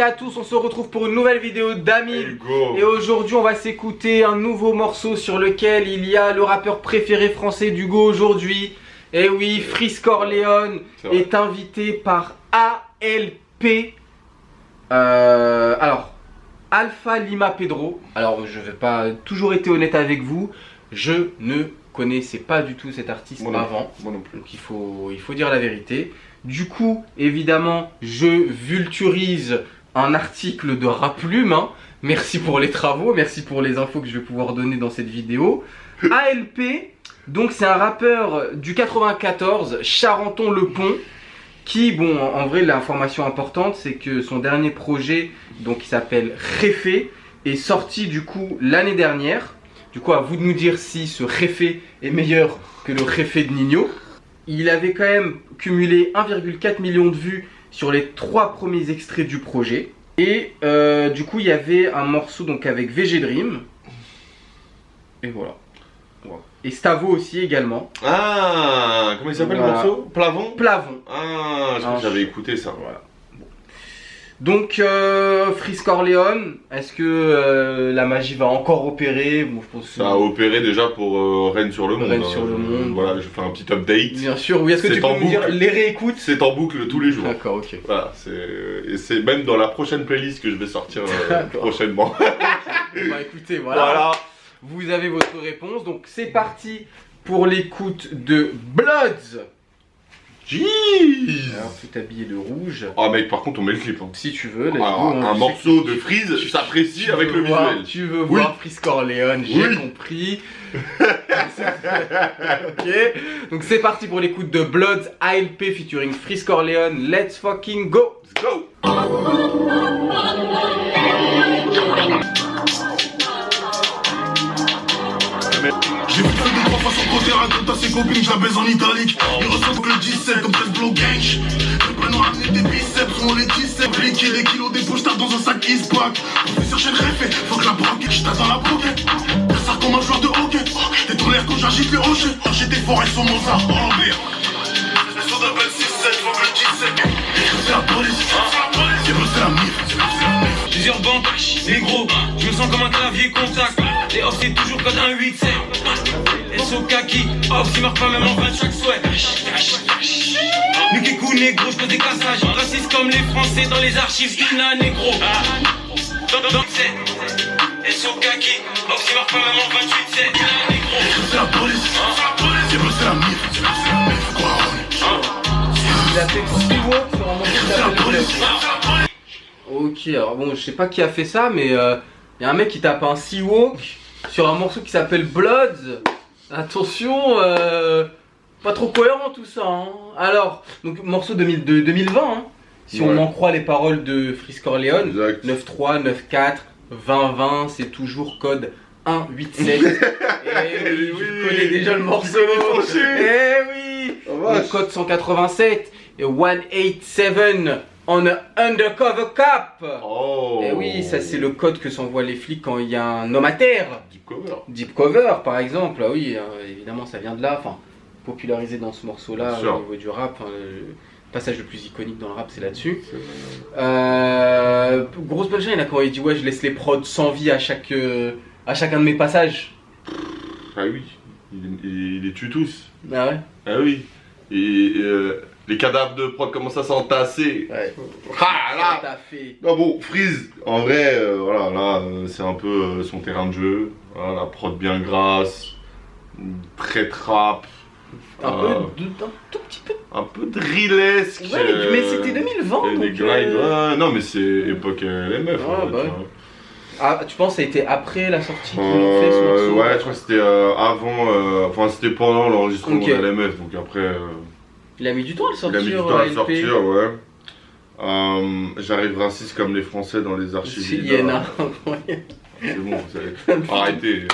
et à tous, on se retrouve pour une nouvelle vidéo d'Amine. Et aujourd'hui on va s'écouter un nouveau morceau sur lequel il y a le rappeur préféré français d'Hugo aujourd'hui. Et oui, Freeze Corleone est invité par ALP. Alors, Alpha Lima Pedro. Alors je vais pas toujours été honnête avec vous, je ne connaissais pas du tout cet artiste avant. Moi non plus. Donc il faut dire la vérité. Du coup, évidemment, je vulturise un article de Raplume. Hein. Merci pour les travaux, merci pour les infos que je vais pouvoir donner dans cette vidéo. ALP, donc c'est un rappeur du 94, Charenton-le-Pont, qui, bon, en vrai, l'information importante, c'est que son dernier projet, donc qui s'appelle Réfé, est sorti du coup l'année dernière. Du coup, à vous de nous dire si ce Réfé est meilleur que le Réfé de Nino. Il avait quand même cumulé 1,4 million de vues sur les 3 premiers extraits du projet. Et du coup, il y avait un morceau donc avec VG Dream. Et voilà. Et Stavo aussi également. Ah, comment il s'appelle le morceau? Plavon. Plavon. Ah, je crois que j'avais écouté ça. Voilà. Donc, Freeze Corleone, est-ce que la magie va encore opérer? Bon, je pense que ça a opéré déjà pour Reine sur le Monde. Reine sur le Monde. Voilà, je fais un petit update. Bien sûr, oui. Est-ce que tu peux nous dire les réécoutes? C'est en boucle tous les jours. D'accord, ok. Voilà, c'est même dans la prochaine playlist que je vais sortir prochainement. Bah écoutez, voilà. Vous avez votre réponse. Donc, c'est parti pour l'écoute de Bloods. Jeez. Alors, tout habillé de rouge. Ah mec, par contre on met le clip. Hein. Si tu veux, un morceau de Freeze s'apprécie avec le visuel. Tu veux voir Freeze Corleone, j'ai compris. Ok, donc c'est parti pour l'écoute de Bloods, ALP featuring Freeze Corleone. Let's fucking go. Let's go. J'ai vu que deux, trois fois sur côté, raconte à ses copines, je la baise en italique. Ils ressentent que le 17 comme 13 blow gang. Le plan noir ramener des biceps, on les 17. Liquide les kilos des poches, dans un sac qui se pack. On fait chercher le réfé, faut que la broquette, je dans la broquette. Fais ça comme un joueur de hockey. T'es ton l'air quand j'agite les rochers. J'ai des forêts sur mon zar, en l'envers. Les sauts d'appel 6-7, faut que le 17. C'est la police, c'est bossé la mif. Plusieurs banques, négro, je me sens comme un clavier contact. Les off c'est toujours code 187. SO kaki, off il meurt pas même en fin de chaque souhait. Nukeku négro, je fais des cassages. Raciste comme les Français dans les archives, Ina négro. Donc c'est SO kaki, off il meurt pas même en 28-7. Ina négro. C'est la police, c'est bossé la mif. Il a fait Seawalk sur un morceau qui s'appelle Bloods. Ok, alors bon, je sais pas qui a fait ça, mais y a un mec qui tape un Seawalk sur un morceau qui s'appelle Bloods. Attention, pas trop cohérent tout ça. Hein. Alors, donc morceau de 2020, hein, si on en croit les paroles de Freeze Corleone. 9-3, 9-4, 20-20, c'est toujours code 1-8-7. Et oui, je connais déjà le morceau. Eh oui, code 187 et 187. On a Undercover Cap. Oh. Et oui, ça c'est le code que s'envoient les flics quand il y a un homme à terre. Deep cover. Deep cover par exemple, ah oui, évidemment ça vient de là, enfin popularisé dans ce morceau là au niveau du rap, le passage le plus iconique dans le rap c'est là-dessus. Grosse punchline là quand il dit ouais je laisse les prods sans vie à chacun de mes passages. Ah oui, il les tue tous. Ah ouais. Ah oui. Et les cadavres de prod commencent à s'entasser. Ouais. Ah là. T'as fait. Non bon, Freeze, en vrai, voilà, là, c'est un peu son terrain de jeu. Voilà, la prod bien grasse, très trap. Un tout petit peu. Un peu drillesque. Ouais, mais c'était 2020. Des grinds, non mais c'est époque LMF. Ah, bah. Ah, tu penses que ça a été après la sortie qu'ils ont fait ce morceau? Ouais, je crois que c'était avant, enfin c'était pendant l'enregistrement de LMF, donc après... Il a mis du temps à le sortir. Il a mis du temps à le sortir, ouais. J'arrive raciste comme les Français dans les archives. Iéna. C'est bon, arrêtez,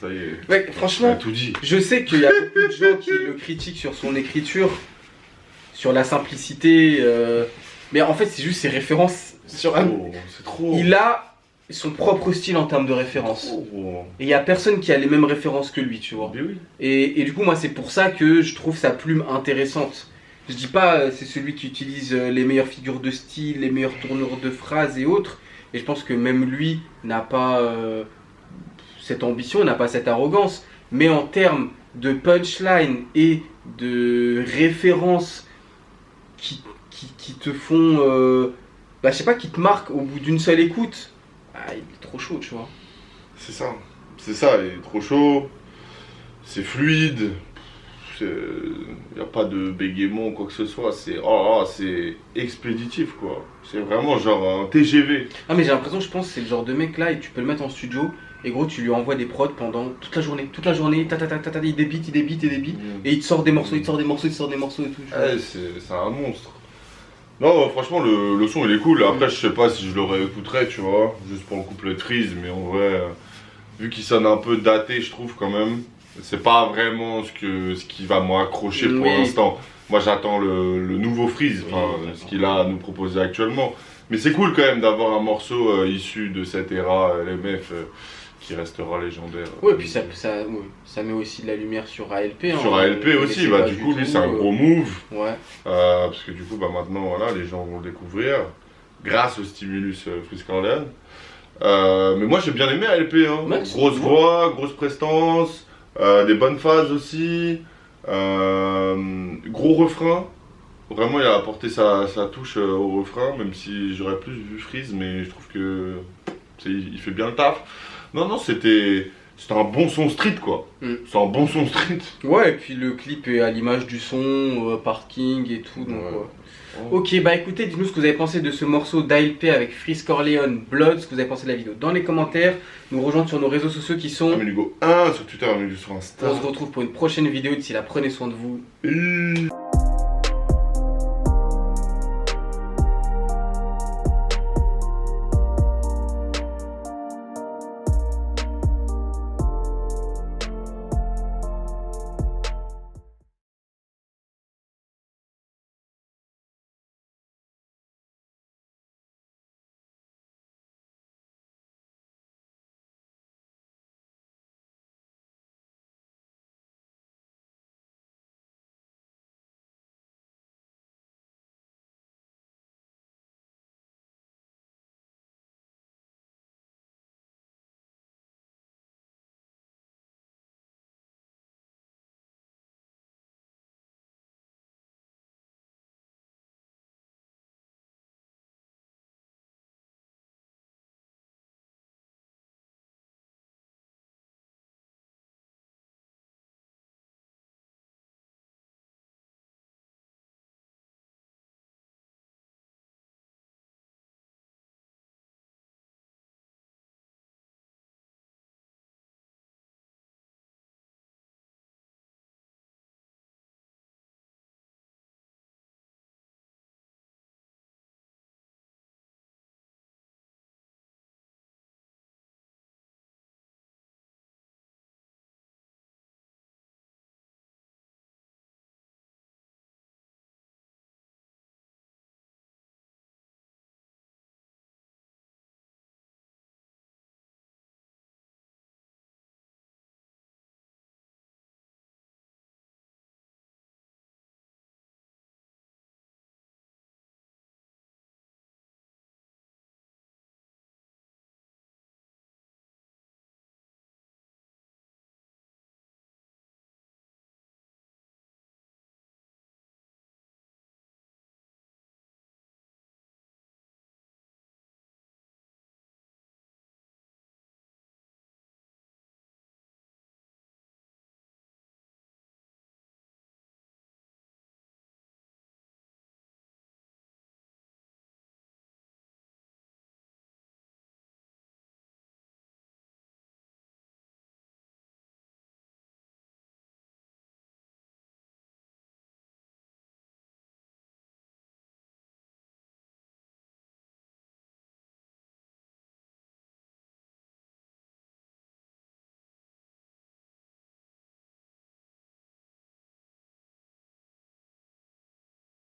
ça y est. Ouais, franchement, tout dit. Je sais qu'il y a beaucoup de gens qui le critiquent sur son écriture, sur la simplicité, mais en fait c'est juste ses références. C'est trop. Il a son propre style en termes de références. Et il n'y a personne qui a les mêmes références que lui, tu vois. Oui. Et du coup, moi, c'est pour ça que je trouve sa plume intéressante. Je dis pas c'est celui qui utilise les meilleures figures de style, les meilleures tournures de phrases et autres. Et je pense que même lui n'a pas cette ambition, n'a pas cette arrogance. Mais en termes de punchline et de références qui te font, je sais pas, qui te marquent au bout d'une seule écoute, il est trop chaud, tu vois. C'est ça, il est trop chaud, c'est fluide, il n'y a pas de bégaiement ou quoi que ce soit, c'est expéditif quoi. C'est vraiment genre un TGV. Ah mais j'ai l'impression, je pense que c'est le genre de mec là et tu peux le mettre en studio et gros tu lui envoies des prods pendant toute la journée, il débite et il te sort des morceaux, et tout. Ouais, c'est un monstre. Non, franchement, le son il est cool. Après, je sais pas si je le réécouterais, tu vois, juste pour le couplet de Freeze, mais en vrai, vu qu'il sonne un peu daté, je trouve quand même, c'est pas vraiment ce qui va m'accrocher pour l'instant. Moi, j'attends le nouveau Freeze, ce qu'il a à nous proposer actuellement. Mais c'est cool quand même d'avoir un morceau issu de cette ère LMF qui restera légendaire. Ouais, puis ça met aussi de la lumière sur ALP. Sur ALP aussi, du coup, lui, c'est un gros move. Ouais. Parce que du coup, maintenant, voilà, les gens vont le découvrir grâce au stimulus Freeze Corleone. Mais moi, j'ai bien aimé ALP. Ouais, grosse voix, grosse prestance, des bonnes phases aussi, gros refrain. Vraiment, il a apporté sa touche au refrain, même si j'aurais plus vu Freeze, mais je trouve que il fait bien le taf. Non, c'était un bon son street quoi. C'est un bon son street. Ouais, et puis le clip est à l'image du son, parking et tout. Donc, Ok, écoutez, dites-nous ce que vous avez pensé de ce morceau d'ALP avec Freeze Corleone, Blood, ce que vous avez pensé de la vidéo dans les commentaires. Nous rejoindre sur nos réseaux sociaux qui sont Amélugo 1 sur Twitter, Amélugo sur Insta. On se retrouve pour une prochaine vidéo. D'ici là, prenez soin de vous.